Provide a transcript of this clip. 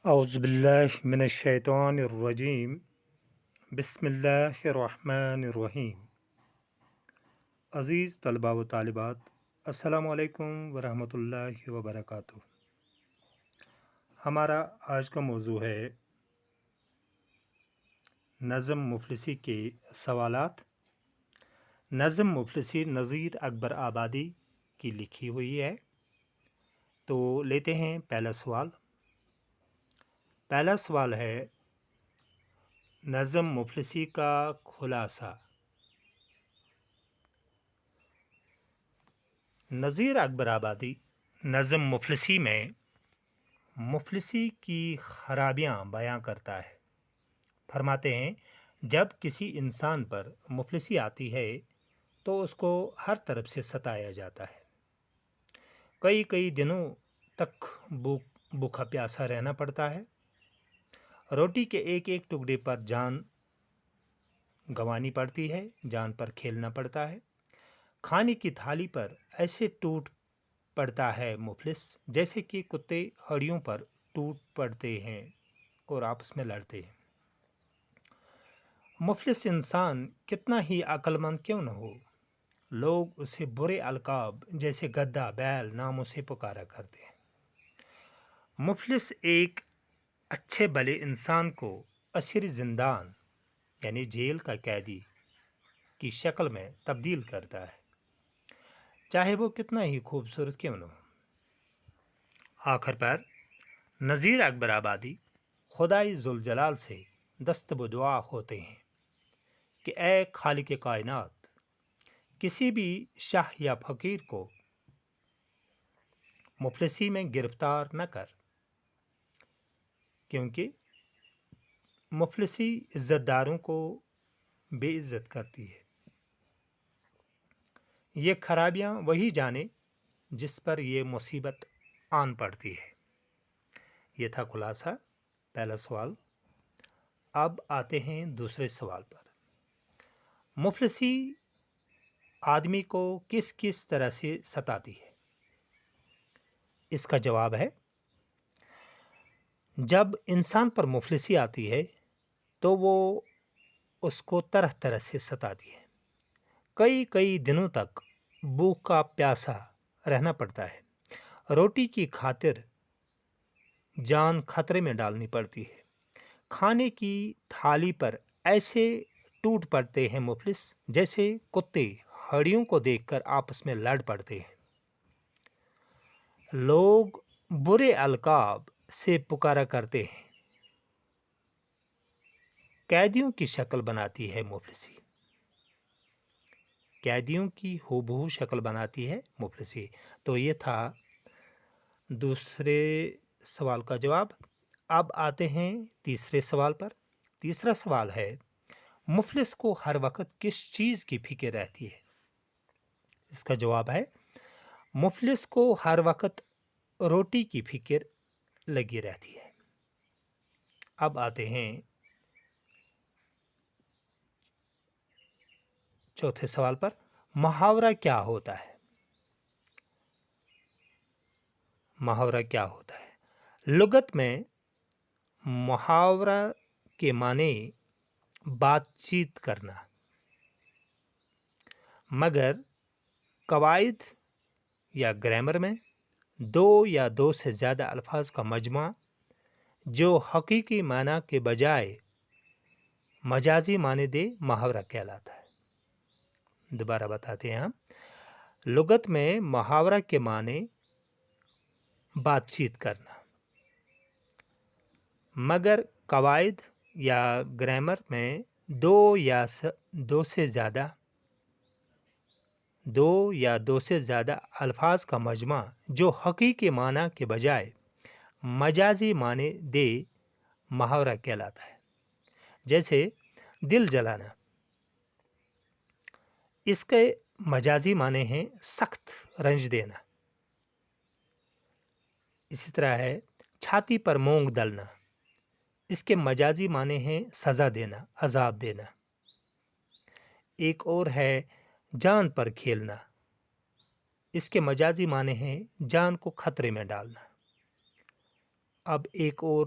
أعوذ بالله من الشيطان الرجيم بسم اللہ الرحمن الرحیم عزیز طلباء و طالبات، السلام علیکم ورحمۃ اللہ وبرکاتہ۔ ہمارا آج کا موضوع ہے نظم مفلسی کے سوالات۔ نظم مفلسی نذیر اکبر آبادی کی لکھی ہوئی ہے۔ تو لیتے ہیں پہلا سوال۔ پہلا سوال ہے نظم مفلسی کا خلاصہ۔ نذیر اکبر آبادی نظم مفلسی میں مفلسی کی خرابیاں بیان کرتا ہے۔ فرماتے ہیں جب کسی انسان پر مفلسی آتی ہے تو اس کو ہر طرف سے ستایا جاتا ہے۔ کئی دنوں تک بھوکا پیاسا رہنا پڑتا ہے۔ روٹی کے ایک ایک ٹکڑے پر جان گنوانی پڑتی ہے، جان پر کھیلنا پڑتا ہے۔ کھانے کی تھالی پر ایسے ٹوٹ پڑتا ہے مفلس جیسے کہ کتے ہڑیوں پر ٹوٹ پڑتے ہیں اور آپس میں لڑتے ہیں۔ مفلس انسان کتنا ہی عقل مند کیوں نہ ہو، لوگ اسے برے القاب جیسے گدھا، بیل ناموں سے پکارا کرتے ہیں۔ مفلس ایک اچھے بھلے انسان کو اسیر زندان یعنی جیل کا قیدی کی شکل میں تبدیل کرتا ہے، چاہے وہ کتنا ہی خوبصورت کیوں نہ ہو۔ آخر پر نذیر اکبر آبادی خدائے ذوالجلال سے دست بدعا ہوتے ہیں کہ اے خالق کائنات، کسی بھی شاہ یا فقیر کو مفلسی میں گرفتار نہ کر، کیونکہ مفلسی عزت داروں کو بے عزت کرتی ہے۔ یہ خرابیاں وہی جانے جس پر یہ مصیبت آن پڑتی ہے۔ یہ تھا خلاصہ پہلا سوال۔ اب آتے ہیں دوسرے سوال پر۔ مفلسی آدمی کو کس کس طرح سے ستاتی ہے؟ اس کا جواب ہے، جب انسان پر مفلسی آتی ہے تو وہ اس کو طرح طرح سے ستاتی ہے۔ کئی دنوں تک بھوکا پیاسا رہنا پڑتا ہے۔ روٹی کی خاطر جان خطرے میں ڈالنی پڑتی ہے۔ کھانے کی تھالی پر ایسے ٹوٹ پڑتے ہیں مفلس جیسے کتے ہڑیوں کو دیکھ کر آپس میں لڑ پڑتے ہیں۔ لوگ برے القاب سے پکارا کرتے ہیں۔ قیدیوں کی شکل بناتی ہے مفلسی۔ قیدیوں کی ہو شکل بناتی ہے مفلسی۔ تو یہ تھا دوسرے سوال کا جواب۔ اب آتے ہیں تیسرے سوال پر۔ تیسرا سوال ہے، مفلس کو ہر وقت کس چیز کی فکر رہتی ہے؟ اس کا جواب ہے، مفلس کو ہر وقت روٹی کی فکر لگی رہتی ہے۔ اب آتے ہیں چوتھے سوال پر۔ محاورہ کیا ہوتا ہے؟ محاورہ کیا ہوتا ہے؟ لغت میں محاورہ کے معنی بات چیت کرنا، مگر قواعد یا گرامر میں دو یا دو سے زیادہ الفاظ کا مجموعہ جو حقیقی معنی کے بجائے مجازی معنی دے محاورہ کہلاتا ہے۔ دوبارہ بتاتے ہیں ہم، لغت میں محاورہ کے معنی بات چیت کرنا، مگر قواعد یا گرامر میں دو یا دو سے زیادہ الفاظ کا مجموعہ جو حقیقی معنی کے بجائے مجازی معنی دے محاورہ کہلاتا ہے۔ جیسے دل جلانا، اس کے مجازی معنی ہیں سخت رنج دینا۔ اسی طرح ہے چھاتی پر مونگ ڈالنا، اس کے مجازی معنی ہیں سزا دینا، عذاب دینا۔ ایک اور ہے جان پر کھیلنا، اس کے مجازی معنی ہیں جان کو خطرے میں ڈالنا۔ اب ایک اور